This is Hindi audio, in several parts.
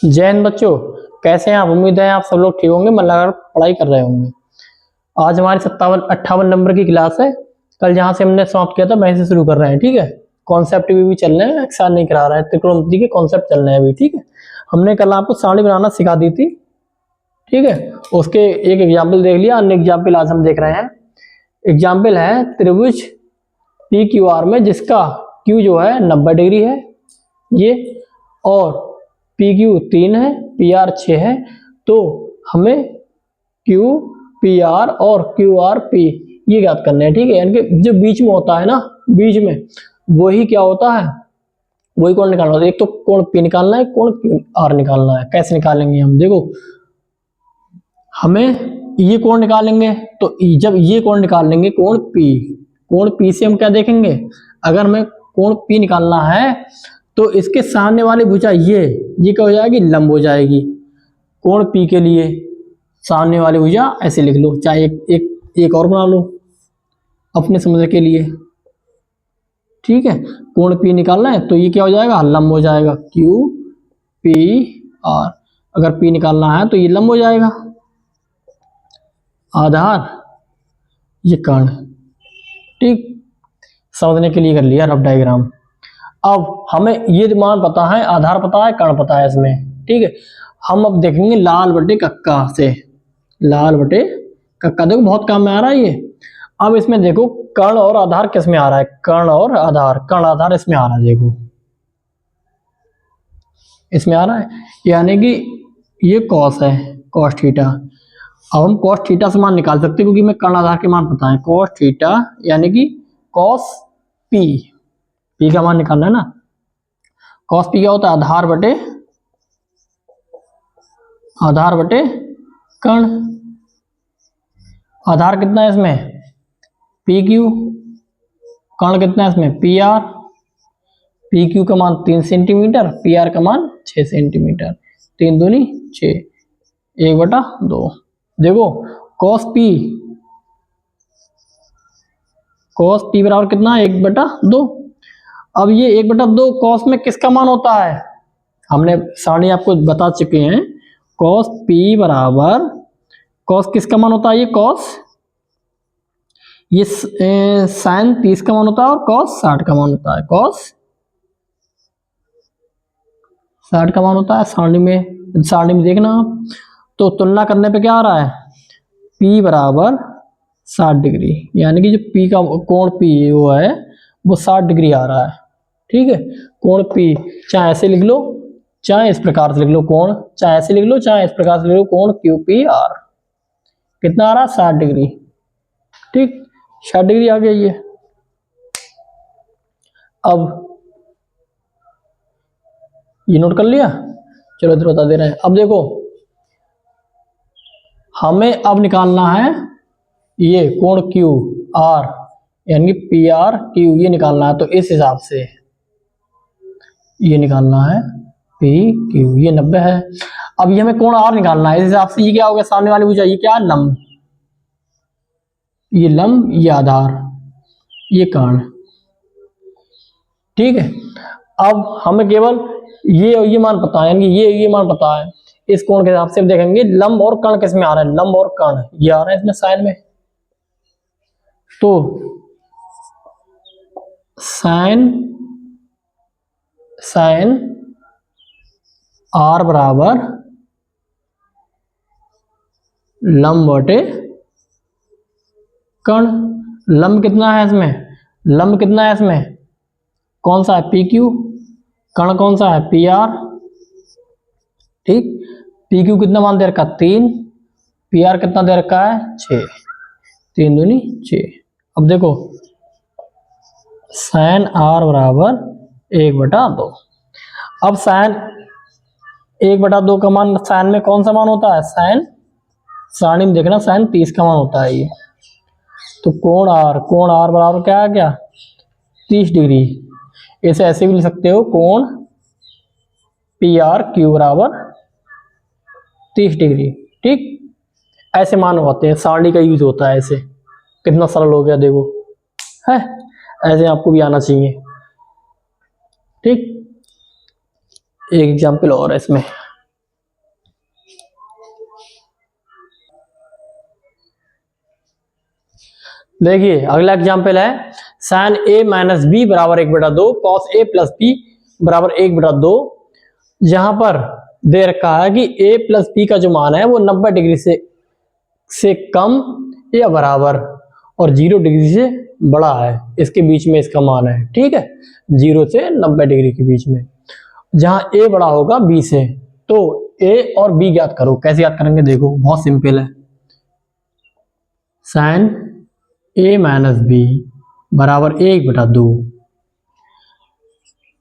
जय हिंद बच्चों, कैसे हैं आप? उम्मीद है आप सब लोग ठीक होंगे, मन लगाकर पढ़ाई कर रहे होंगे। आज हमारी 57-58 नंबर की क्लास है। कल जहां से हमने समाप्त किया था वहीं से शुरू कर रहे हैं, ठीक है। कॉन्सेप्ट भी चल रहे हैं, एक साथ नहीं करा रहा है, त्रिकोणमिति के कॉन्सेप्ट चल रहे हैं अभी, ठीक है। हमने कल आपको सारणी बनाना सिखा दी थी, ठीक है। उसके एक एग्जाम्पल देख लिया, अन्य एग्जाम्पल आज हम देख रहे हैं। एग्जाम्पल है त्रिभुज पी क्यू आर में जिसका क्यू जो है 90 डिग्री है ये, और पी क्यू 3 है, पी आर 6 है। तो हमें क्यू पी आर और क्यू आर पी ये ज्ञात करने हैं, ठीक है। यानी कि जो बीच में होता है ना, बीच में वही क्या होता है, वही कोण निकालना होता है। एक तो कोण पी निकालना है, कोण क्यू आर निकालना है। कैसे निकालेंगे हम? देखो, हमें ये कोण निकालेंगे, तो जब ये कोण निकाल लेंगे कोण पी से हम क्या देखेंगे, अगर हमें कोण पी निकालना है तो इसके सामने वाली भुजा ये क्या हो जाएगी, लंब हो जाएगी। कोण पी के लिए सामने वाली भुजा ऐसे लिख लो, चाहे एक और बना लो अपने समझ के लिए, ठीक है। कोण पी निकालना है तो ये क्या हो जाएगा, लंब हो जाएगा, क्यू पी आर। अगर पी निकालना है तो ये लंब हो जाएगा। आधार ये कर्ण, ठीक। समझने के लिए कर लिया रफ डायग्राम। अब हमें ये मान पता है, आधार पता है, कर्ण पता है इसमें, ठीक है। हम अब देखेंगे लाल बटे कक्का से, लाल बटे कक्का। देखो बहुत काम में आ रहा है ये। अब इसमें देखो कर्ण और आधार किस में आ रहा है, कर्ण और आधार, कर्ण आधार इसमें आ रहा है, देखो इसमें आ रहा है। यानी कि ये कॉस है, कॉस थीटा। अब हम कॉस थीटा से मान निकाल सकते हैं क्योंकि हमें कर्ण आधार के मान पता है। कॉस थीटा यानी कि कॉस पी का मान निकालना है ना। कॉस पी क्या होता है, आधार बटे कर्ण। आधार कितना है इसमें, पी क्यू। कर्ण कितना है इसमें, पी आर। पी क्यू का मान 3 सेंटीमीटर, पी आर का मान 6 सेंटीमीटर। 3 दूनी 6, 1/2। देखो कॉस पी बराबर कितना है, 1/2। अब ये 1/2 कॉस में किसका मान होता है, हमने सारणी आपको बता चुके हैं। कॉस पी बराबर, कॉस किसका मान होता है, ये कॉस, ये साइन 30 का मान होता है और कॉस 60 का मान होता है। कॉस 60 का मान होता है सारणी में देखना आप। तो तुलना करने पे क्या आ रहा है, P बराबर 60 डिग्री, यानी कि जो P का कोण P वो है वो 60 डिग्री आ रहा है, ठीक है। कोण P चाहे ऐसे लिख लो, चाहे इस प्रकार से लिख लो, कोण चाहे ऐसे लिख लो, चाहे इस प्रकार से लिख लो, कोण क्यू पी आर कितना आ रहा है, 60 डिग्री, ठीक। 60 डिग्री आ गया ये। अब ये नोट कर लिया, चलो इधर बता दे रहे हैं। अब देखो हमें अब निकालना है ये कोण क्यू आर, यानी पी आर क्यू, ये निकालना है। तो इस हिसाब से ये निकालना है पी क्यू, ये 90 है। अब ये हमें कोण आर निकालना है, इस हिसाब से ये क्या हो गया, सामने वाली भुजा ये क्या है, लंब। ये लंब, ये आधार, ये कर्ण, ठीक है। अब हमें केवल ये मान पता है, यानी ये मान पता है। इस कोण के हिसाब से देखेंगे लंब और कर्ण किस में आ रहा है, लंब और कर्ण ये आ रहा है इसमें साइन में। तो साइन आर बराबर लंब बटे कर्ण। लंब कितना है इसमें, कौन सा है, पी क्यू। कर्ण कौन सा है, पी आर, ठीक। पी क्यू कितना मान दे रखा, 3। पी आर कितना दे रखा है, 6। 3 दूनी 6। अब देखो साइन आर बराबर 1/2। अब साइन 1/2 का मान साइन में कौन सा मान होता है, साइन, सारणी में देखना साइन 30 का मान होता है ये। तो कोण आर बराबर क्या आ गया, 30 डिग्री। इसे ऐसे भी लिख सकते हो, कोण पी आर क्यू बराबर 30 डिग्री, ठीक। ऐसे मान होते हैं, सारणी का यूज होता है ऐसे। कितना सरल हो गया देखो, है ऐसे आपको भी आना चाहिए, ठीक। एक एग्जाम्पल और है इसमें, देखिए अगला एग्जाम्पल है साइन ए माइनस बी बराबर 1/2 कॉस ए प्लस बी बराबर 1/2। जहां पर दे रखा है कि ए प्लस बी का जो मान है वो 90 डिग्री से कम या बराबर और 0 डिग्री से बड़ा है, इसके बीच में इसका मान है। ठीक है, 0 से 90 डिग्री के बीच में, जहां ए बड़ा होगा बी से। तो ए और बी ज्ञात करो। कैसे याद करेंगे, देखो बहुत सिंपल है। साइन ए माइनस बी बराबर 1/2।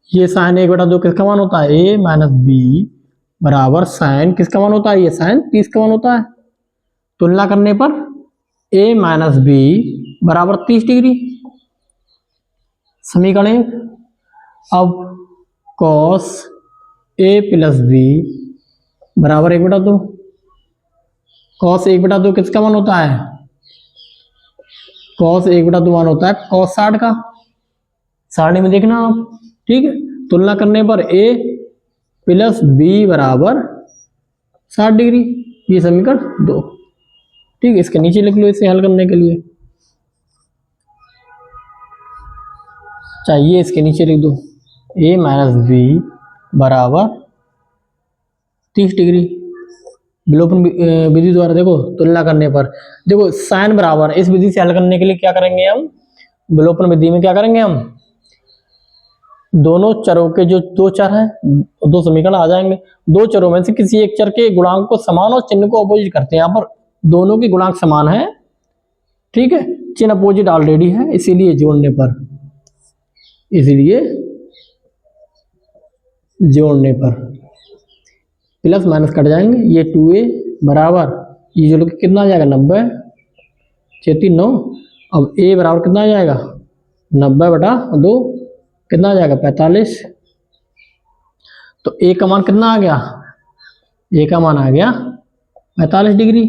ये साइन 1/2 किसका मान होता है, ए माइनस बी बराबर साइन किसका मान होता है, ये साइन 30 का मान होता है। तुलना करने पर ए माइनस बी बराबर 30 डिग्री। समीकरण अब कॉस ए प्लस बी बराबर 1/2। कॉस 1/2 किसका मान होता है, कॉस 1/2 मान होता है कॉस 60 का। सारणी में देखना आप। ठीक है, तुलना करने पर ए प्लस बी बराबर 60 डिग्री। ये समीकरण 2। ठीक है, इसके नीचे लिख लो इसे हल करने के लिए। चाहिए इसके नीचे लिख दो ए माइनस बी बराबर 30 डिग्री। विलोपन विधि द्वारा देखो तुलना करने पर, देखो साइन बराबर, इस विधि से हल करने के लिए क्या करेंगे हम, विलोपन विधि में क्या करेंगे हम, दोनों चरों के जो दो चर हैं, दो समीकरण आ जाएंगे। दो चरों में से किसी एक चर के गुणांक को समान और चिन्ह को अपोजिट करते हैं। यहाँ पर दोनों के गुणांक समान है, ठीक है, चिन्ह अपोजिट ऑलरेडी है, इसीलिए जोड़ने पर प्लस माइनस कट जाएंगे। ये 2a बराबर, ये जो लोग कितना आ जाएगा 90, 6 9। अब a बराबर कितना आ जाएगा 90/2, कितना आ जाएगा 45। तो a का मान कितना आ गया, a का मान आ गया 45 डिग्री।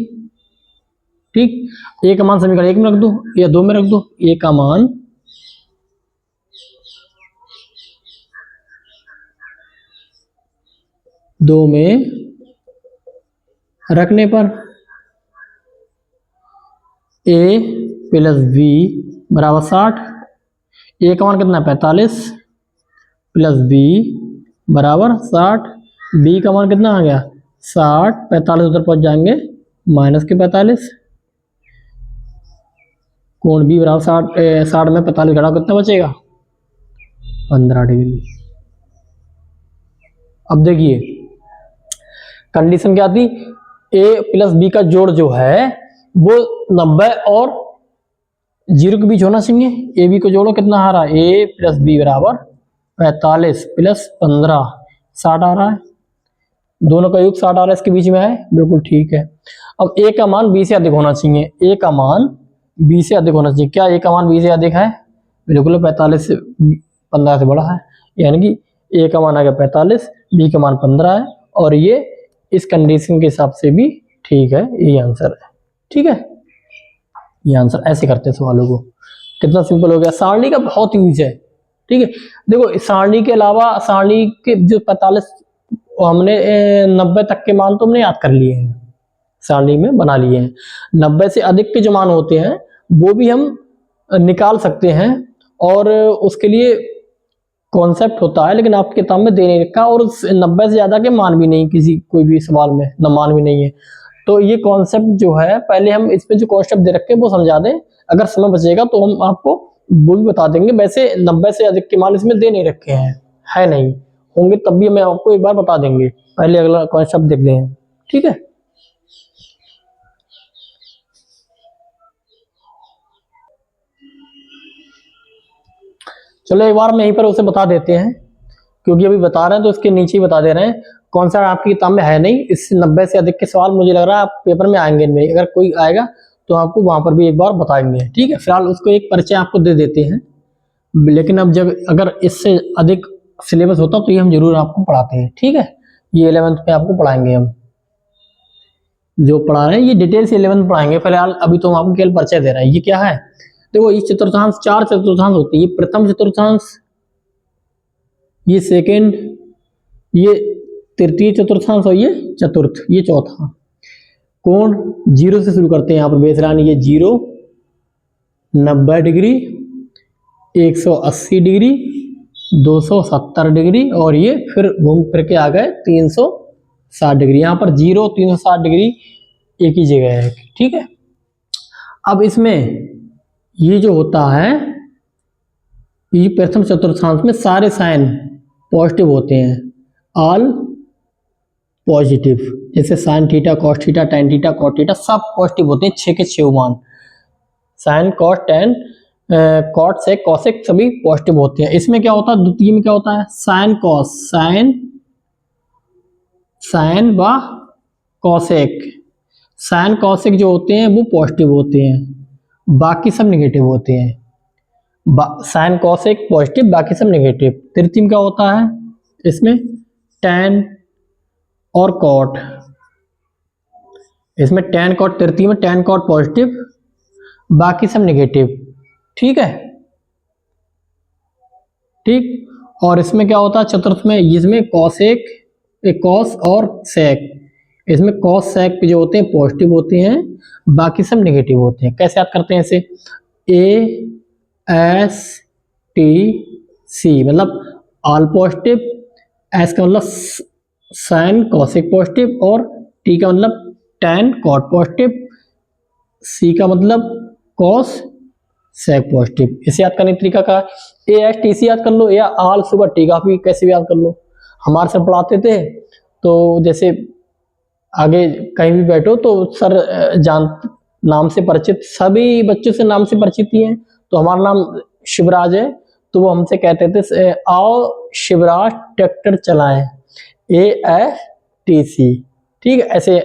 ठीक, a का मान समीकरण 1 में रख दो या 2 में रख दो। a का मान 2 में रखने पर a प्लस बी बराबर 60। a का मान कितना है 45 प्लस बी बराबर 60। b का मान कितना आ गया 60, 45 उधर पहुंच जाएंगे माइनस के 45। कोण b बराबर 60 में 45 घटाओ कितना बचेगा 15 डिग्री। अब देखिए कंडीशन क्या थी, a प्लस बी का जोड़ जो है वो 90 और 0 के बीच होना चाहिए। ए बी को जोड़ो कितना आ रहा है, a प्लस बी बराबर 45 प्लस 15 60 आ रहा है। दोनों का योग 60 आ रहा है, इसके बीच में है, बिल्कुल ठीक है। अब a का मान b से अधिक होना चाहिए, a का मान b से अधिक होना चाहिए। क्या a का मान b से अधिक है, बिल्कुल 45 से 15 से बड़ा है, यानी कि a का मान आ गया 45, b का मान 15 है, और ये इस कंडीशन के हिसाब से भी ठीक है, ये आंसर है। ठीक है, ये आंसर ऐसे करते हैं सवालों को। कितना सिंपल हो गया, सारणी का बहुत यूज है। ठीक है, देखो सारणी के अलावा सारणी के जो 45 हमने 90 तक के मान तो हमने याद कर लिए हैं, सारणी में बना लिए हैं। 90 से अधिक के जो मान होते हैं वो भी हम निकाल सकते हैं, और उसके लिए कॉन्सेप्ट होता है, लेकिन आपकी किताब में दे नहीं रखा, और 90 से ज्यादा के मान भी नहीं, किसी कोई भी सवाल में न मान भी नहीं है। तो ये कॉन्सेप्ट जो है, पहले हम इस पे जो कॉन्सेप्ट दे रखे हैं वो समझा दें, अगर समय बचेगा तो हम आपको वो भी बता देंगे। वैसे 90 से अधिक के मान इसमें दे नहीं रखे हैं, है नहीं, होंगे तब भी हमें आपको एक बार बता देंगे। पहले अगला कॉन्सेप्ट देख लें, ठीक है। चलो एक बार हम यहीं पर उसे बता देते हैं, क्योंकि अभी बता रहे हैं तो इसके नीचे ही बता दे रहे हैं। कॉन्सेप्ट आपकी किताब में है नहीं, इस 90 से अधिक के सवाल मुझे लग रहा है आप पेपर में आएंगे नहीं, अगर कोई आएगा तो आपको वहां पर भी एक बार बताएंगे। ठीक है, फिलहाल उसको एक परिचय आपको दे देते हैं, लेकिन अब जब अगर इससे अधिक सिलेबस होता तो ये हम जरूर आपको पढ़ाते हैं। ठीक है, ये 11th में आपको पढ़ाएंगे, हम जो पढ़ा रहे हैं ये डिटेल से 11th पढ़ाएंगे। फिलहाल अभी तो हम आपको केवल परिचय दे रहे हैं। ये क्या है, देखो इस चतुर्थांश 4 चतुर्थांश होती है, ये प्रथम चतुर्थांश, ये सेकेंड, ये तृतीय चतुर्थांश, और ये चतुर्थ, ये चौथा। कोण 0 से शुरू करते हैं यहाँ पर बेसलाइन, ये 0, 90 डिग्री, 180 डिग्री, 270 डिग्री, और ये फिर घूम फिर के आ गए 360 डिग्री। यहाँ पर 0 360 डिग्री एक ही जगह है, ठीक है। अब इसमें ये जो होता है, ये प्रथम चतुर्थांश में सारे साइन पॉजिटिव होते हैं, ऑल पॉजिटिव। जैसे sine theta, cos theta, tan theta, cot theta सब पॉजिटिव होते हैं, 6 के 6 मान। Sine, cos, tan, cot, sec, cosec सभी पॉजिटिव होते हैं। इसमें क्या होता है, द्वितीय में क्या होता है, साइन कॉस, साइन व कॉसेक। साइन कॉसेक जो होते हैं वो पॉजिटिव होते हैं, बाकी सब नेगेटिव होते हैं। साइन कॉसेक पॉजिटिव, बाकी सब नेगेटिव। तृतीय में क्या होता है, इसमें टेन और कॉट। इसमें टेन कॉट, तृतीय में टेन कॉट पॉजिटिव, बाकी सब नेगेटिव, ठीक है, ठीक। और इसमें क्या होता है चतुर्थ में, इसमें कॉसेक, कॉस और सेक। इसमें कॉस सेक जो होते हैं पॉजिटिव होते हैं, बाकी सब नेगेटिव होते हैं। कैसे याद करते हैं इसे, ए एस टी सी मतलब ऑल पॉजिटिव, एस का मतलब साइन कॉसेक पॉजिटिव, और टी का मतलब टेन कॉट पॉजिटिव, सी का मतलब कॉस सेक पॉजिटिव। इसे याद करने का तरीका का ए एस टी सी याद कर लो, या ऑल सुपर टी का भी कैसे भी याद कर लो। हमारे सर पढ़ाते थे तो जैसे आगे कहीं भी बैठो तो सर जान नाम से परिचित, सभी बच्चों से नाम से परिचित ही हैं। तो हमारा नाम शिवराज है, तो वो हमसे कहते थे आओ शिवराज ट्रैक्टर चलाएं, ए एस टी सी, ठीक है। ऐसे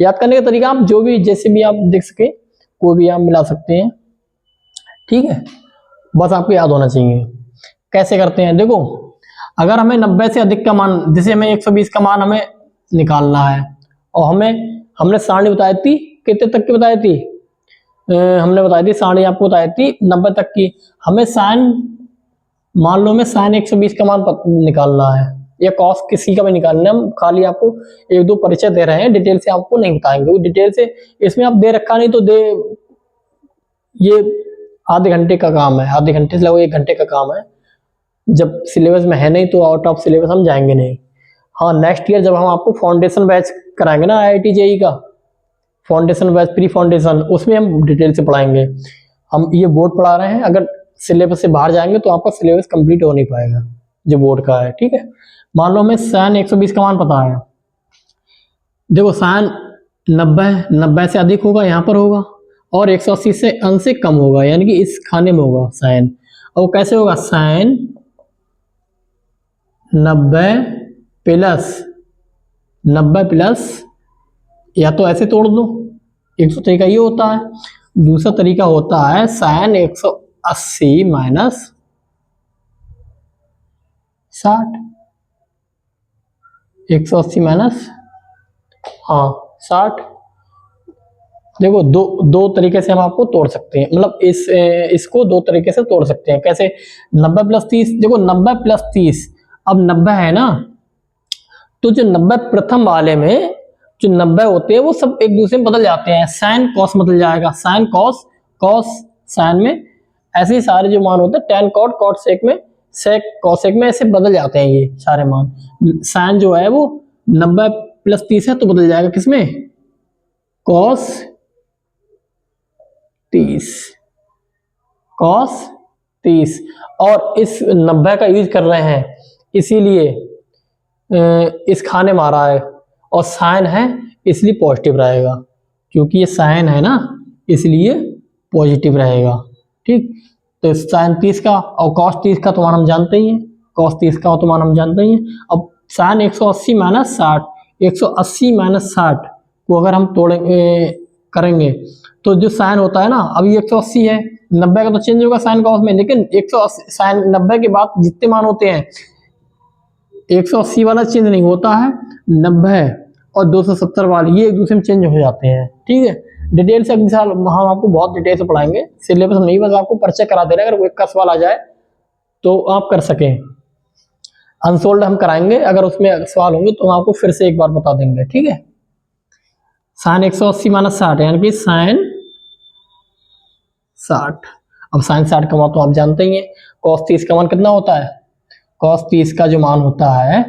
याद करने का तरीका आप जो भी जैसे भी आप देख सके कोई भी आप मिला सकते हैं, ठीक है, बस आपको याद होना चाहिए। कैसे करते हैं, देखो अगर हमें 90 से अधिक का मान, जैसे हमें 120 का मान हमें निकालना है, और हमने सारणी बताई थी, कितने तक की बताई थी, हमने बताई थी सारणी आपको बताई थी 90 तक की। हमें साइन, मान लो हमें साइन 120 का मान निकालना है, या कॉस किसी का भी निकालना है। हम खाली आपको एक दो परिचय दे रहे हैं, डिटेल से आपको नहीं बताएंगे, डिटेल से इसमें आप दे रखा नहीं तो दे, ये आधे घंटे का काम है, आधे घंटे से लगभग 1 घंटे का काम है। जब सिलेबस में है नहीं तो आउट ऑफ सिलेबस हम जाएंगे नहीं। हाँ, नेक्स्ट ईयर जब हम आपको फाउंडेशन बैच कराएंगे ना IIT JEE का फाउंडेशन बैच, प्री फाउंडेशन, उसमें हम डिटेल से पढ़ाएंगे। हम ये बोर्ड पढ़ा रहे हैं, अगर सिलेबस से बाहर जाएंगे तो आपका सिलेबस कंप्लीट हो नहीं पाएगा जो बोर्ड का है, ठीक है। मान लो हमें साइन 120 का मान पता है, देखो साइन 90 से अधिक होगा, यहाँ पर होगा, और 180 से अंश से कम होगा, यानी कि इस खाने में होगा साइन। और कैसे होगा, साइन 90 प्लस, या तो ऐसे तोड़ दो, एक तो तरीका ये होता है, दूसरा तरीका होता है साइन 180 माइनस 60, 180 माइनस 60। देखो दो तरीके से हम आपको तोड़ सकते हैं, मतलब इसको 2 तरीके से तोड़ सकते हैं। कैसे, 90 प्लस 30, देखो 90 प्लस 30, अब 90 है ना, तो जो 90 प्रथम वाले में जो 90 होते हैं वो सब एक दूसरे में बदल जाते हैं, साइन कॉस बदल जाएगा, साइन कॉस, कॉस साइन में, ऐसे ही सारे जो मान होते हैं, टेन कॉट, कॉट सेक में, सेक कॉसेक में, ऐसे बदल जाते हैं ये सारे मान। साइन जो है वो 90 प्लस 30 है तो बदल जाएगा किसमें, कॉस 30, कॉस 30। और इस 90 का यूज कर रहे हैं इसीलिए इस खाने में आ रहा है, और साइन है इसलिए पॉजिटिव रहेगा, क्योंकि ये साइन है ना इसलिए पॉजिटिव रहेगा, ठीक। तो साइन 30 का और कॉस 30 का तो मान हम जानते ही हैं, कॉस 30 का तो मान हम जानते ही हैं। अब साइन 180 माइनस 60, 180 माइनस 60 को अगर हम तोड़ेंगे करेंगे तो जो साइन होता है ना, अभी 180 है, 90 का तो चेंज होगा साइन कॉस में, लेकिन 180 साइन 90 के बाद जितने मान होते हैं 180 वाला चेंज नहीं होता है, 90 और 270 वाले ये एक दूसरे में चेंज हो जाते हैं, ठीक है। डिटेल से अगले साल हम आपको बहुत डिटेल से पढ़ाएंगे, सिलेबस नहीं, बस आपको परिचय करा दे रहे हैं, अगर कोई का सवाल आ जाए तो आप कर सकें। अनसोल्ड हम कराएंगे, अगर उसमें सवाल होंगे तो हम आपको फिर से एक बार बता देंगे, ठीक है। साइन 180 माइनस 60 यानी कि साइन 60। अब साइन 60 का मान तो आप जानते ही हैं, कॉस 30 का मान कितना होता है, कॉस 30 का जो मान होता है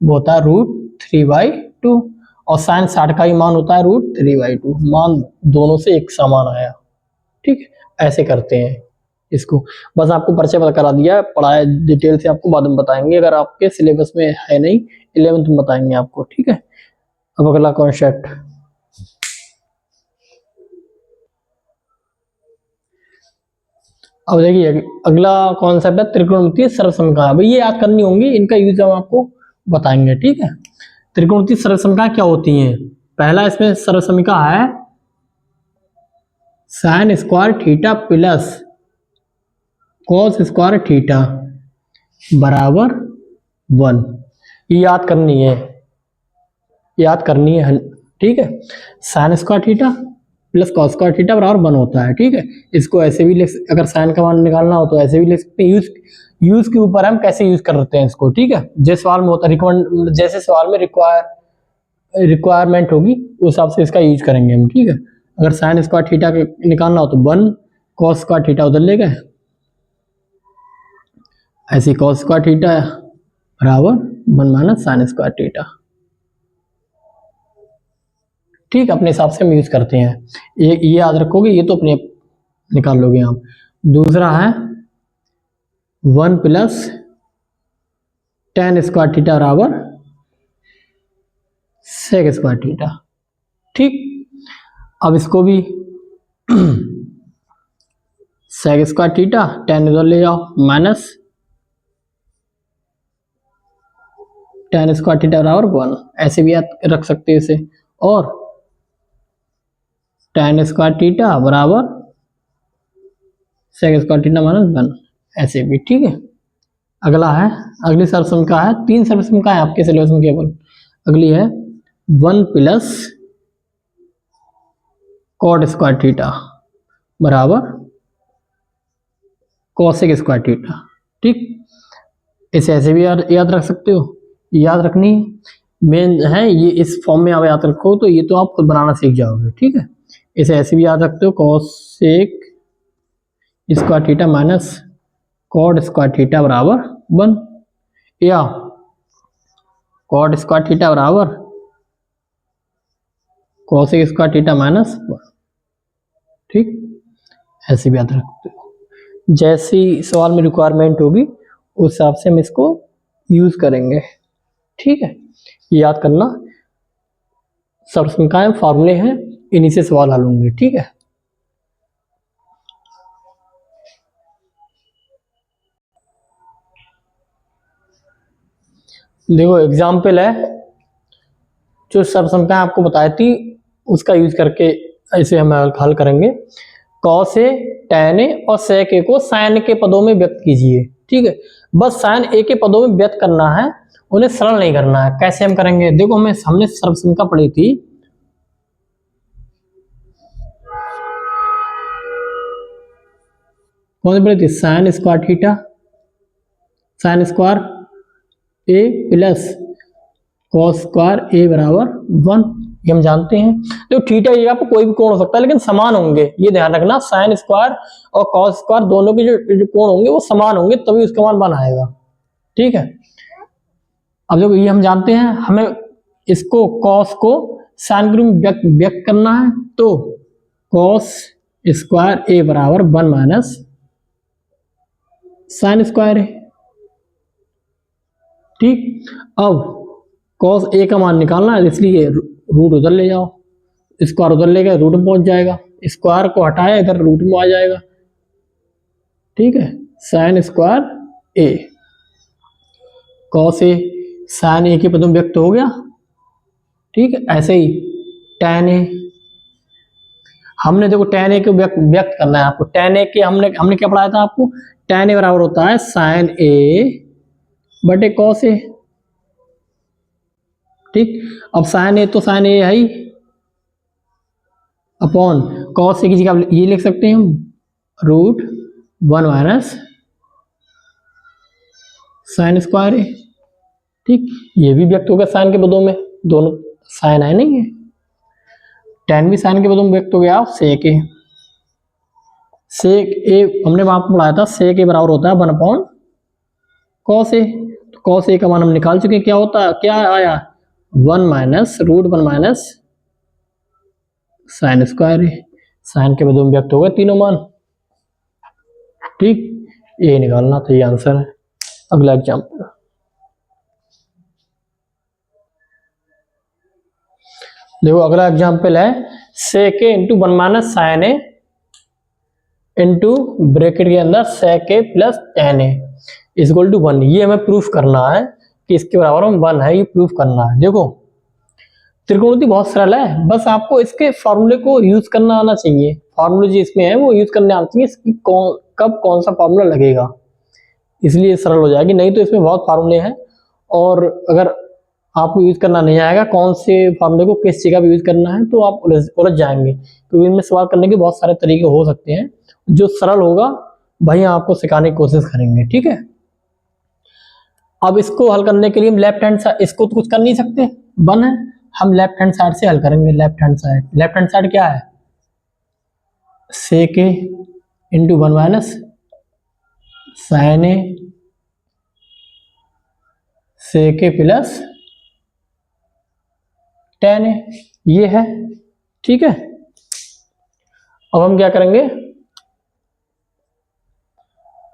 वो होता है √3/2 और साइन 60 का ही मान होता है √3/2। मान दोनों से एक समान आया। ठीक है, ऐसे करते हैं इसको। बस आपको परिचय पता करा दिया, पढ़ाया डिटेल से आपको बाद में बताएंगे, अगर आपके सिलेबस में है नहीं 11th में बताएंगे आपको। ठीक है, अब अगला कॉन्सेप्ट, अब देखिए अगला कॉन्सेप्ट है त्रिकोणमितीय सर्वसमीकरण। भाई ये याद करनी होंगी, इनका यूज हम आपको बताएंगे। ठीक है, त्रिकोणमितीय सर्वसमीकरण क्या होती हैं। पहला इसमें सर्वसमीकरण है sign square theta plus cos square theta बराबर 1। ये याद करनी है, याद करनी है। ठीक है, sign square theta plus cos square theta बराबर 1 होता है। ठीक है, इसको ऐसे भी लिख, अगर साइन का मान निकालना हो तो ऐसे भी लिख सकते हैं। यूज के ऊपर हम कैसे यूज करते हैं इसको। ठीक है, जैसे सवाल में होता है जैसे सवाल में रिक्वायरमेंट होगी उस हिसाब से इसका यूज करेंगे हम। ठीक है, अगर साइन स्क्वायर थीटा निकालना हो तो 1, कॉस स्क्वायर थीटा उधर ले गए, ऐसे कॉस स्क्वायर थीटा बराबर 1 - साइन स्क्वायर थीटा। ठीक, अपने हिसाब से हम यूज करते हैं। ये याद रखोगे, ये तो अपने निकाल लोगे आप। दूसरा है 1 + tan स्क्वायर थीटा बराबर sec स्क्वायर थीटा। ठीक, अब इसको भी sec स्क्वायर थीटा tan इधर ले जाओ माइनस tan स्क्वायर थीटा बराबर 1, ऐसे भी याद रख सकते हो इसे। और tan स्क्वायर थीटा बराबर sec स्क्वायर थीटा -1, ऐसे भी। ठीक है, अगला है, अगली सर्वसमीकरण है, 3 सर्वसमीकरण है आपके सिलेबस में केवल। अगली है 1 + cot स्क्वायर थीटा बराबर cosec स्क्वायर थीटा। ठीक, इसे ऐसे भी याद रख सकते हो, याद रखनी मेन है ये। इस फॉर्म में आप याद रखो तो ये तो आप खुद बनाना सीख जाओगे। ठीक है, इसे ऐसे भी याद रखते हो, cosec square theta minus cot square theta बराबर 1, या cot स्क्वायर थीटा बराबर cosec स्क्वायर थीटा -1। ठीक, ऐसे भी याद रखते हो, जैसी सवाल में रिक्वायरमेंट होगी उस हिसाब से हम इसको यूज करेंगे। ठीक है, याद करना, सर्वसमीकरण फॉर्मूले हैं, इन्हीं से सवाल हल होंगे। ठीक है, देखो एग्जाम्पल है, जो सर्वसमीकरण आपको बताई थी उसका यूज करके ऐसे हम हल करेंगे। कॉस ए, tan ए और sec ए को साइन के पदों में व्यक्त कीजिए। ठीक है, बस साइन ए के पदों में व्यक्त करना है, उन्हें सरल नहीं करना है। कैसे हम करेंगे, देखो हमने सर्वसमीकरण पढ़ी थी, कौन सी पढ़ी थी, sine square theta, sine square A plus cos square A बराबर 1, ये हम जानते हैं। तो थीटा की जगह पर कोई भी कोण हो सकता है लेकिन समान होंगे, ये ध्यान रखना। साइन स्क्वायर और कॉस स्क्वायर दोनों के जो कोण होंगे वो समान होंगे, तभी उसका मान 1 आएगा। ठीक है, अब जब ये हम जानते हैं, हमें इसको कॉस को साइन के रूप में व्यक्त करना है, तो कॉस स्क्वायर ए बराबर 1 - साइन स्क्वायर ए। ठीक, अब कॉस ए का मान निकालना है, इसलिए रूट उधर ले जाओ, स्क्वायर उधर ले गए रूट में पहुंच जाएगा, स्क्वायर को हटाया इधर रूट में आ जाएगा। ठीक है, sign square A, cos A sign ए के पदों में व्यक्त हो गया। ठीक है, ऐसे ही tan ए, हमने देखो tan ए को व्यक्त करना है आपको। tan ए के हमने क्या पढ़ाया था आपको, tan ए बराबर होता है साइन ए बटे कॉस ए। ठीक, अब साइन ए तो साइन ए है ही, अपॉन कॉस ए की जगह ये लिख सकते हैं हम √1 - साइन स्क्वायर ए। ठीक, ये भी व्यक्त हो गया साइन के पदों में, दोनों साइन है नहीं है, tan भी साइन के पदों में व्यक्त हो गया सेक ए। सेक ए हमने वहां पर पढ़ाया था, सेक ए बराबर होता है 1 कॉस ए। तो कॉस ए का मान हम निकाल चुके हैं, क्या होता है, क्या आया 1 minus root 1 minus sine square A. Sine के बदले में व्यक्त हो गए तीनों मान, ठीक, ये निकालना था, ये आंसर है। अगला एग्जाम्पल, देखो अगला एग्जाम्पल है sec A into 1 minus sine A into bracket के अंदर sec A plus tan A is equal to 1। ये हमें प्रूफ करना है कि इसके बराबर हम 1 है, ये प्रूफ करना है। देखो त्रिकोणमिति बहुत सरल है, बस आपको इसके फॉर्मूले को यूज करना आना चाहिए। फॉर्मूले जो इसमें है वो यूज करने आना चाहिए, इसकी कब कौन सा फॉर्मूला लगेगा, इसलिए सरल हो जाएगी। नहीं तो इसमें बहुत फार्मूले हैं, और अगर आपको यूज करना नहीं आएगा कौन से फार्मूले को किस जगह पे यूज करना है, तो आप उलझ जाएंगे। तो इनमें सवाल करने के बहुत सारे तरीके हो सकते हैं, जो सरल होगा वही आपको सिखाने की कोशिश करेंगे, ठीक है। अब इसको हल करने के लिए हम लेफ्ट हैंड साइड, इसको तो कुछ कर नहीं सकते, 1 है, हम लेफ्ट हैंड साइड से हल करेंगे। लेफ्ट हैंड साइड क्या है, sec A into 1 minus sine A sec A plus tan ए, ये है, ठीक है। अब हम क्या करेंगे,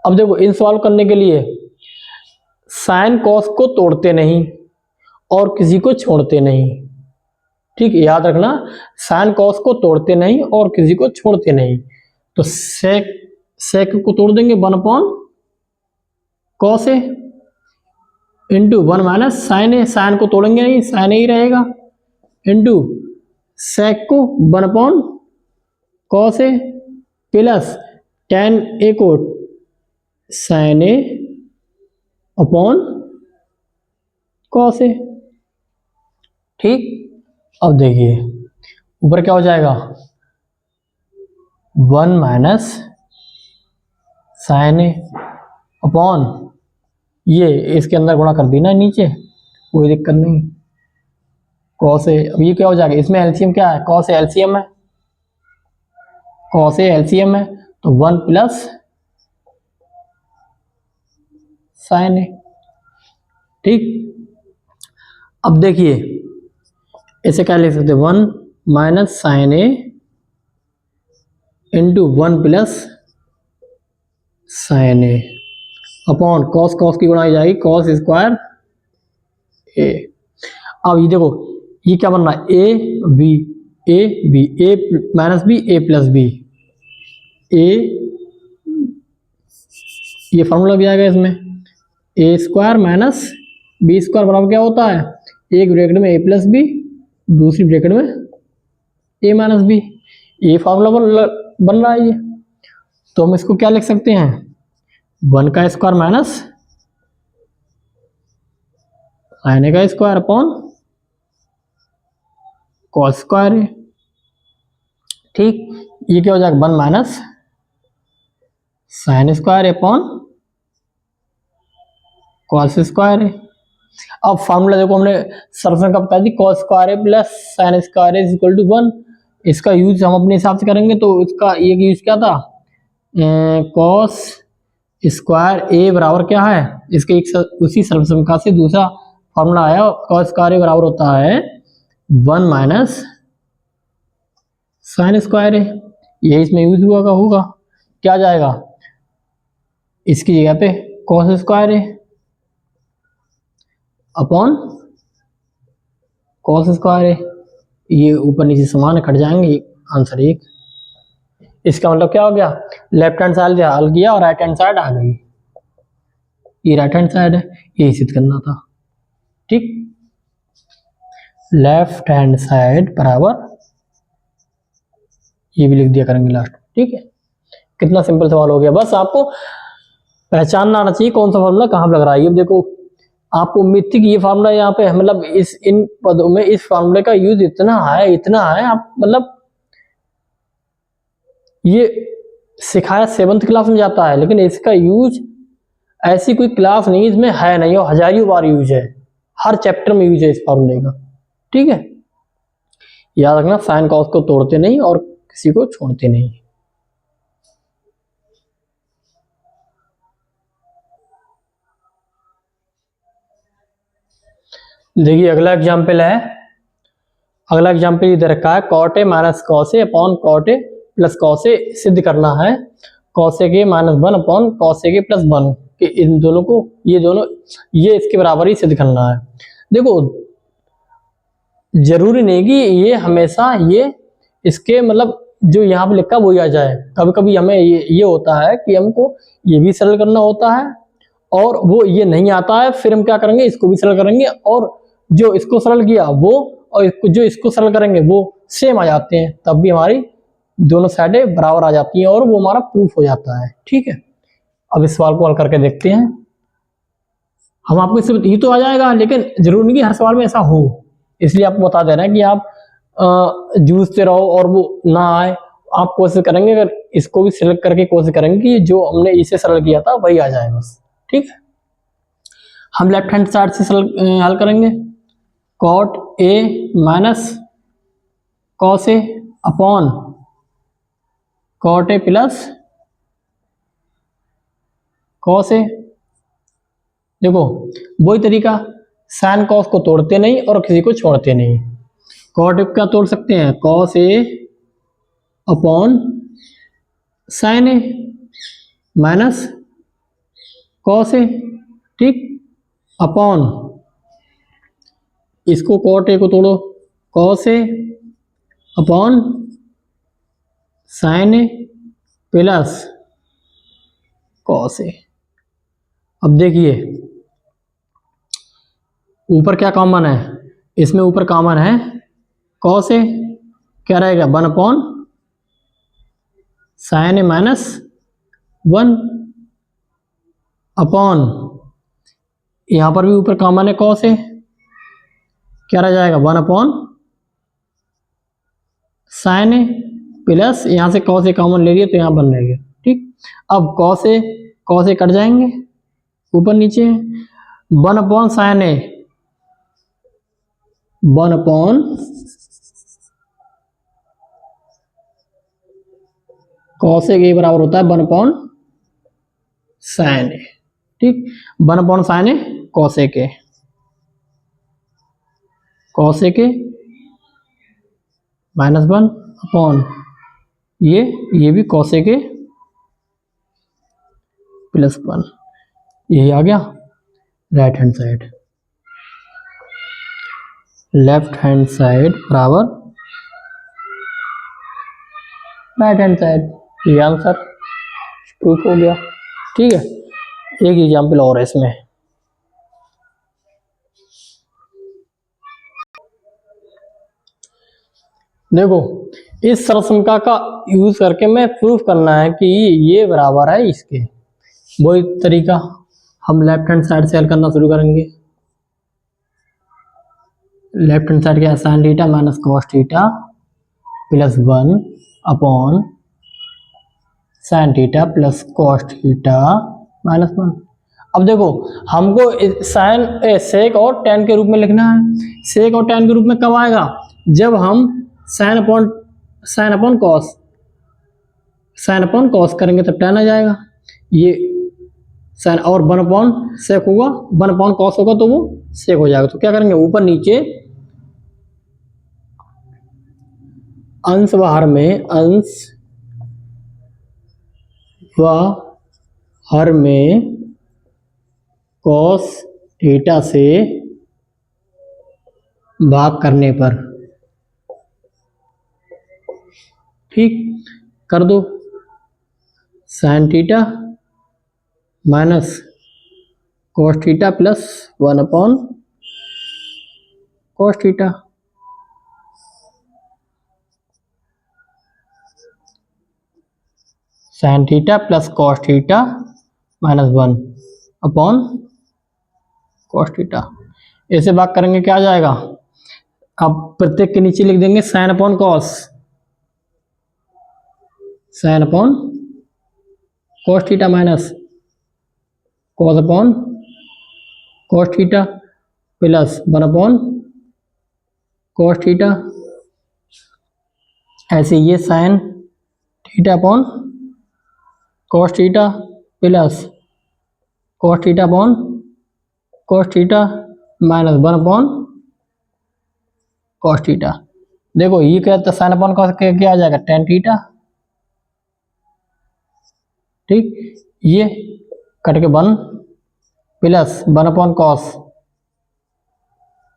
अब देखो इन सवाल करने के लिए साइन कॉस को तोड़ते नहीं और किसी को छोड़ते नहीं, ठीक, याद रखना, साइन कॉस को तोड़ते नहीं और किसी को छोड़ते नहीं। तो सेक को तोड़ देंगे 1 अपॉन कॉस ए इंटू 1 माइनस साइन ए, साइन को तोड़ेंगे नहीं, साइन ए ही रहेगा, इंटू सेक को 1 अपॉन कॉस ए प्लस टेन ए को साइन ए अपॉन कॉस ए, ठीक। अब देखिए ऊपर क्या हो जाएगा, 1 माइनस साइन ए अपॉन ये इसके अंदर गुणा कर देना नीचे, कोई दिक्कत नहीं, कॉस ए। अब ये क्या हो जाएगा, इसमें एलसीएम क्या है, कॉस ए एलसीएम है, कॉस ए एलसीएम है, तो 1 प्लस साइन ए, ठीक। अब देखिए इसे क्या लिख सकते हैं, 1 minus sine A into 1 plus sign A upon cos, cos की गुणा जाएगी कॉस स्क्वायर ए। अब ये देखो ये क्या बन रहा है, ए माइनस बी ए प्लस बी, ए ये फॉर्मूला भी आएगा इसमें, ए स्क्वायर माइनस बी स्क्वायर बराबर क्या होता है, एक ब्रैकेट में ए प्लस बी, दूसरी ब्रैकेट में ए माइनस बी, ये फॉर्मूला बन रहा है ये। तो हम इसको क्या लिख सकते हैं, 1 का स्क्वायर माइनस साइन ए का square upon cos square A, ठीक। ये क्या हो जाएगा, 1 minus sine square upon cos square A. अब फॉर्मूला देखो हमने सर्वसंग का बता दी, cos square A plus sine square is equal to 1। इसका यूज हम अपने हिसाब से करेंगे, तो इसका ये यूज क्या था, कॉस स्क्वायर ए बराबर क्या है, इसके एक उसी सर्वसंख्या से दूसरा फॉर्मूला आया, कॉस स्क्वायर ए बराबर होता है 1 माइनस साइन स्क्वायर ए, यही इसमें यूज हुआ का होगा, क्या जाएगा इसकी जगह पे कॉस स्क्वायर ए अपॉन कॉस स्क्वायर ए, ये ऊपर नीचे समान कट जाएंगे, आंसर 1। इसका मतलब क्या हो गया, लेफ्ट हैंड साइड हल किया और राइट हैंड साइड आ गई, ये राइट हैंड साइड है, यही सिद्ध करना था, ठीक। लेफ्ट हैंड साइड बराबर ये भी लिख दिया करेंगे लास्ट, ठीक है। कितना सिंपल सवाल हो गया, बस आपको पहचानना आना चाहिए कौन सा फॉर्मूला कहाँ लग रहा है। ये देखो आपको उम्मीद थी कि ये फार्मूला यहाँ पे मतलब इन पदों में इस फार्मूले का यूज इतना है, आप मतलब ये सिखाया 7th क्लास में जाता है, लेकिन इसका यूज ऐसी कोई क्लास नहीं इसमें है नहीं, और हजारों बार यूज है, हर चैप्टर में यूज है इस फार्मूले का, ठीक है। याद रखना, साइन कॉस को तोड़ते नहीं और किसी को छोड़ते नहीं। देखिए अगला एग्जाम्पल है, अगला एग्जाम्पल इधर रखा है cot A minus cos A upon cot A plus cos A सिद्ध करना है कॉस ए के minus one upon cos A के प्लस वन कि इन दोनों को ये इसके बराबर ही सिद्ध करना है। देखो जरूरी नहीं कि ये हमेशा ये इसके मतलब जो यहाँ पे लिखा वही आ जाए, कभी कभी हमें ये होता है कि हमको ये भी सरल करना होता है और वो ये नहीं आता है, फिर हम क्या करेंगे इसको भी सरल करेंगे और जो इसको सरल किया वो और जो इसको सरल करेंगे वो सेम आ जाते हैं, तब भी हमारी दोनों साइडें बराबर आ जाती हैं और वो हमारा प्रूफ हो जाता है। ठीक है, अब इस सवाल को हल करके देखते हैं। हम आपको इससे ये तो आ जाएगा, लेकिन जरूरी नहीं कि हर सवाल में ऐसा हो, इसलिए आपको बता दे रहे हैं कि आप जूझते रहो और वो ना आए। आप कोशिश करेंगे, अगर इसको भी सिलेक्ट करके कोशिश करेंगे कि जो हमने इसे सरल किया था वही आ जाए बस। ठीक है, हम लेफ्ट हैंड साइड से हल करेंगे। Cot A minus cos A upon cot A plus cos A. देखो वही तरीका, साइन कॉस को तोड़ते नहीं और किसी को छोड़ते नहीं। कॉट ए क्या तोड़ सकते हैं, cos A upon sine A minus cos ए, ठीक, अपॉन इसको कॉट ए को तोड़ो, cos A upon sine A plus cos ए। अब देखिए ऊपर क्या कॉमन है, इसमें ऊपर कॉमन है कॉस ए, क्या रहेगा वन अपॉन साइन ए माइनस वन अपॉन यहां पर भी ऊपर कॉमन है कॉस ए, क्या रह जाएगा वन अपॉन साइन ए प्लस यहां से कॉस ए कॉमन ले लिए तो यहां बन रहेगा। ठीक, अब कॉस ए कट जाएंगे ऊपर नीचे, one upon sine A, one upon cos A के बराबर होता है वन अपॉन साइन ए। ठीक, one upon sine A cos A के, कॉस ए के माइनस वन अपॉन ये भी कॉस ए के प्लस वन, यही आ गया right hand side. Left hand side बराबर राइट हैंड साइड, ये आंसर प्रूफ हो गया। ठीक है, एक एग्जाम्पल और है इसमें। देखो इस सरलसंख्या का यूज करके मैं प्रूफ करना है कि ये बराबर है इसके, वही तरीका हम लेफ्ट हैंड साइड से हल करना शुरू करेंगे। लेफ्ट हैंड साइड क्या है, sine theta minus cos theta plus one upon sine theta plus cos theta minus one. अब देखो हमको साइन सेक और टेन के रूप में लिखना है। सेक और टेन के रूप में कब आएगा, जब हम साइन अपॉन कॉस करेंगे तब टेन आ जाएगा। ये साइन और वन अपॉन सेक होगा, वन अपॉन कॉस होगा तो वो सेक हो जाएगा। तो क्या करेंगे ऊपर नीचे अंश व हर में कॉस थीटा से भाग करने पर, ठीक, कर दो sine theta minus cos theta plus one upon cos theta, sine theta plus cos theta minus one upon cos theta. ऐसे भाग करेंगे क्या आ जाएगा, अब प्रत्येक के नीचे लिख देंगे sine upon cos, sine upon cos theta minus cos upon cos theta plus one upon cos theta. ऐसे ये sine theta upon cos theta plus cos theta upon cos theta minus one upon cos theta. देखो ये क्या था, साइन अपॉन कॉस क्या आ जाएगा, टेन थीटा। ठीक, ये कट के one plus one upon cos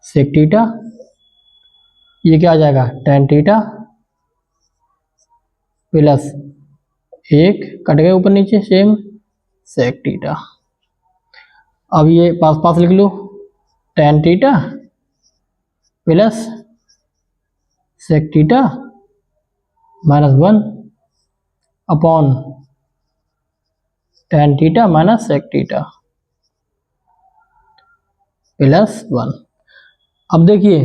सेक थीटा, ये क्या आ जाएगा, टेन थीटा प्लस एक कट गए ऊपर नीचे सेम सेक थीटा। अब ये पास पास लिख लो, tan theta plus sec theta minus one upon tan theta minus sec theta plus one. अब देखिए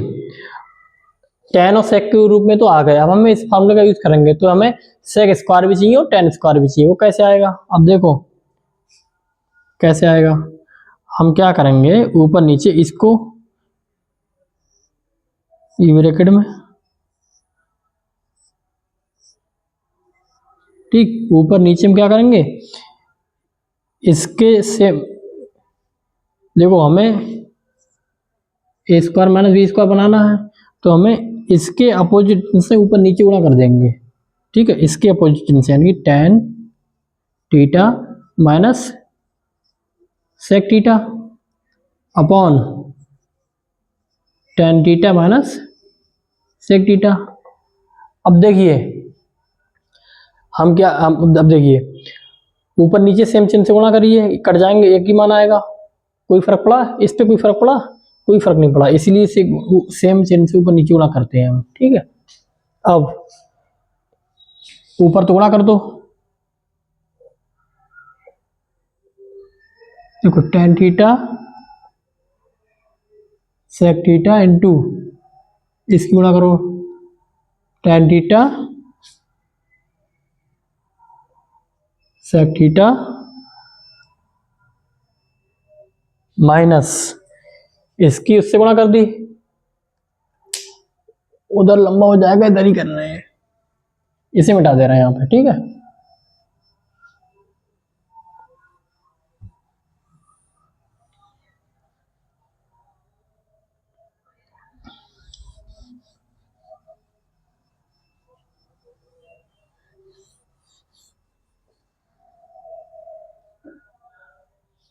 टेन और सेक के रूप में तो आ गए, अब हमें इस फॉर्मूले का यूज करेंगे तो हमें सेक स्क्वायर भी चाहिए और टेन स्क्वायर भी चाहिए। वो कैसे आएगा, अब देखो कैसे आएगा, हम क्या करेंगे ऊपर नीचे इसको ये ब्रैकेट में, ठीक, ऊपर नीचे में क्या करेंगे, इसके से देखो हमें ए स्क्वायर माइनस बी स्क्वायर बनाना है तो हमें इसके अपोजिट से ऊपर नीचे गुणा कर देंगे। ठीक है, इसके अपोजिट से यानी कि tan theta minus sec theta upon tan theta minus sec theta. अब देखिए हम क्या, अब देखिए ऊपर नीचे सेम चिन्ह से गुणा करिए, कट जाएंगे, एक ही मान आएगा। कोई फर्क पड़ा इस पे, कोई फर्क पड़ा, कोई फर्क नहीं पड़ा, इसलिए सेम चिन्ह से ऊपर नीचे गुणा करते हैं हम। ठीक है, अब ऊपर तो गुणा कर दो, देखो tan theta sec theta into इसकी गुणा करो tan theta sec theta minus इसकी उससे गुणा कर दी, उधर लंबा हो जाएगा, इधर ही करना है, इसे मिटा दे रहे हैं यहाँ पे। ठीक है,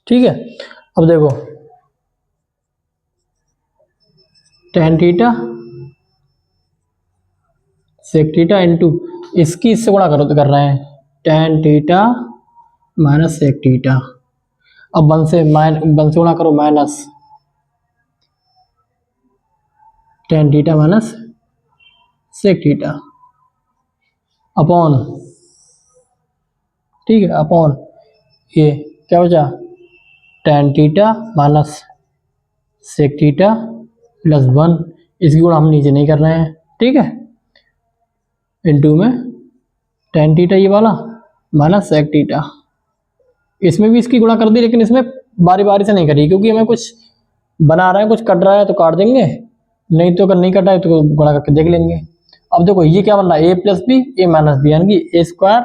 ठीक है, अब देखो tan theta sec theta into इसकी इससे गुणा करो तो कर रहे हैं tan theta minus sec theta. अब वन से गुणा करो minus tan theta minus sec theta upon, ठीक है, अपॉन ये क्या बचा, tan theta minus sec theta plus one, इसकी गुणा हम नीचे नहीं कर रहे हैं। ठीक है, इंटू में टेन थीटा ये वाला माइनस सेक थीटा, इसमें भी इसकी गुणा कर दी, लेकिन इसमें बारी बारी से नहीं करी क्योंकि हमें कुछ बना रहा है, कुछ कट रहा है तो काट देंगे, नहीं तो अगर नहीं कटा है तो गुणा करके देख लेंगे। अब देखो ये क्या बन रहा है, A plus B A minus B यानी कि A square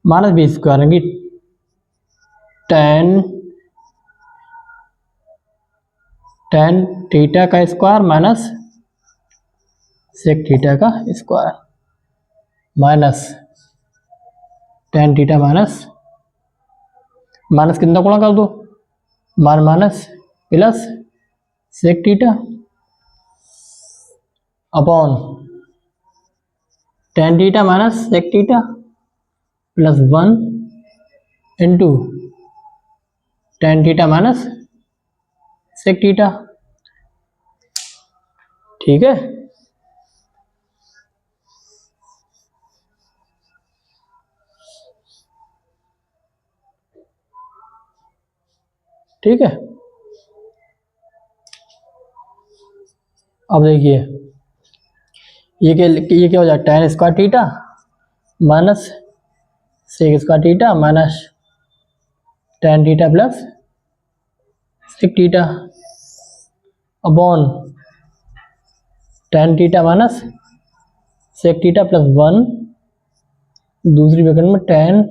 minus B square यानी कि टेन थीटा का स्क्वायर माइनस सेक थीटा का square minus tan theta minus minus कितना गुणा कर दो, minus plus sec theta upon tan theta minus sec theta plus one into tan theta minus sec theta. ठीक है, ठीक है, अब देखिए ये क्या हो जाए, tan square theta minus sec square theta minus tan theta plus sec theta upon tan theta minus sec theta plus one, दूसरी ब्रैकेट में tan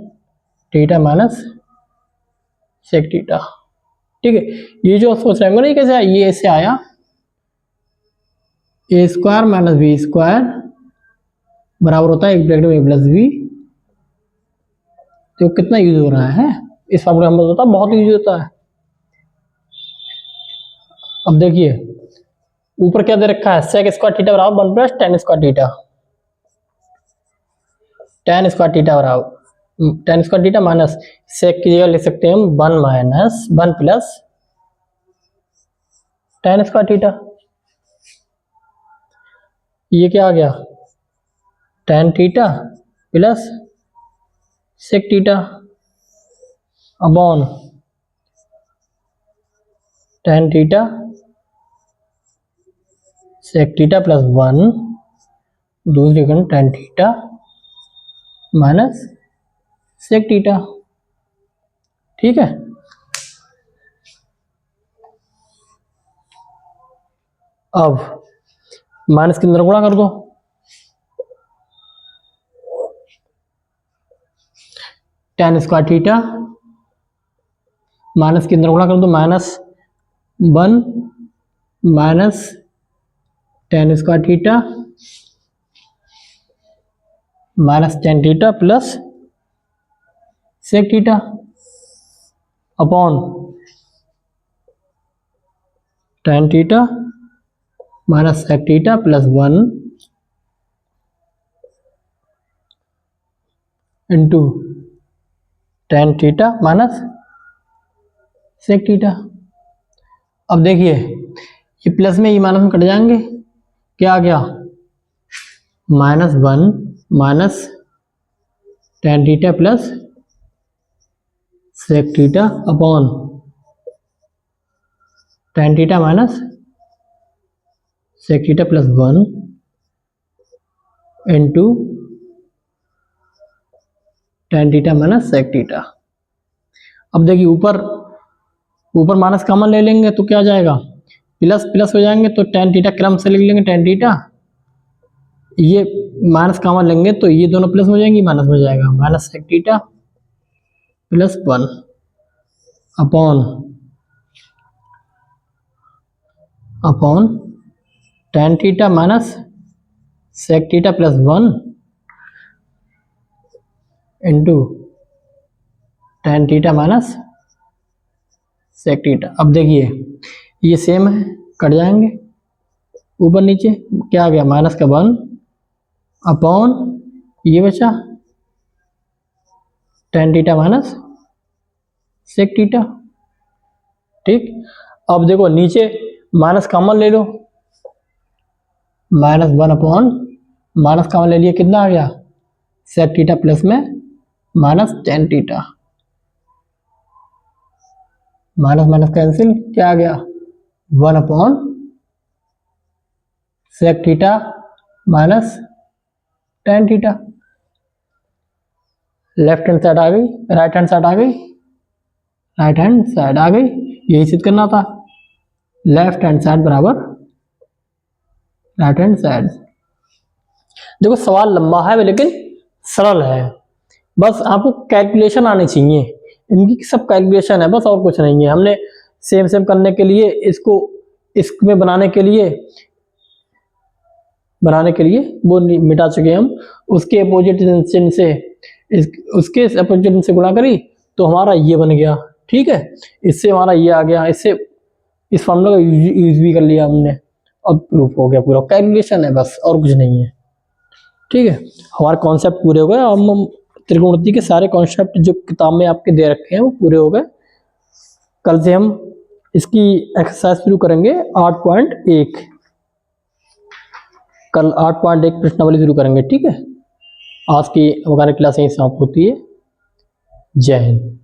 theta minus sec theta. ठीक है, ये जो सोच रहे होंगे ना ये कैसे आया, ये ऐसे आया, ए स्क्वायर माइनस बी स्क्वायर बराबर होता है एक ब्रैकेट में ए प्लस बी। तो कितना यूज हो रहा है इस फॉर्मूला में होता है, बहुत यूज होता है। अब देखिए ऊपर क्या दे रखा है, सेक स्क्वायर थीटा बराबर 1 plus tan square theta. Tan square theta बराबर tan square theta minus sec की जगह लिख सकते हैं हम 1 minus 1 plus tan square theta. ये क्या आ गया, tan theta plus sec theta upon tan theta sec theta plus 1 दूसरी जगह tan theta minus sec theta. ठीक है, अब माइनस के अंदर गुणा कर दो, टेन स्क्वायर थीटा माइनस के अंदर गुणा कर दो, minus 1 minus tan square theta minus tan theta plus sec theta upon tan theta minus sec theta plus 1 into tan theta minus sec theta. अब देखिए ये प्लस में ये माइनस में कट जाएंगे, क्या आ गया minus 1 minus tan theta plus sec theta upon tan theta minus sec theta plus 1 into tan theta minus sec theta. अब देखिए ऊपर माइनस कॉमन ले लेंगे तो क्या आ जाएगा, प्लस प्लस हो जाएंगे तो टेन थीटा क्रम से लिख लेंगे टेन थीटा, ये माइनस कॉमन लेंगे तो ये दोनों प्लस हो जाएंगी माइनस हो जाएगा minus sec theta plus 1 upon tan theta minus sec theta plus 1 into tan theta minus sec theta. अब देखिए ये सेम है, कट जाएंगे ऊपर नीचे, क्या आ गया माइनस का 1 अपॉन ये बचा tan theta minus sec theta. ठीक, अब देखो नीचे माइनस कॉमन ले लो, माइनस 1 अपॉन माइनस कॉमन ले लिए, कितना आ गया सेक थीटा प्लस में minus tan theta, minus minus cancel, क्या आ गया 1 upon sec theta minus tan theta. Left hand side आ गई, राइट हैंड साइड आ गई, राइट हैंड साइड आ गई, यही सिद्ध करना था, लेफ्ट हैंड साइड बराबर राइट हैंड साइड। देखो सवाल लंबा है लेकिन सरल है, बस आपको कैलकुलेशन आनी चाहिए, इनकी सब कैलकुलेशन है बस और कुछ नहीं है। हमने सेम सेम करने के लिए इसको इसमें बनाने के लिए वो मिटा चुके हम, उसके अपोजिट चिन्ह से उसके अपोजिट चिन्ह से गुणा करी तो हमारा ये बन गया। ठीक है, इससे हमारा ये आ गया, इससे इस फॉर्मूला का यूज भी कर लिया हमने, अब प्रूफ हो गया पूरा, कैलकुलेशन है बस और कुछ नहीं है। ठीक है, हमारे कॉन्सेप्ट पूरे हो गए, हम त्रिकोणमिति के सारे कॉन्सेप्ट जो किताब में आपके दे रखे हैं वो पूरे हो गए। कल से हम इसकी एक्सरसाइज शुरू करेंगे 8.1, कल 8.1 प्रश्नावली शुरू करेंगे। ठीक है, आज की हमारी क्लास यहीं समाप्त होती है। जय हिंद।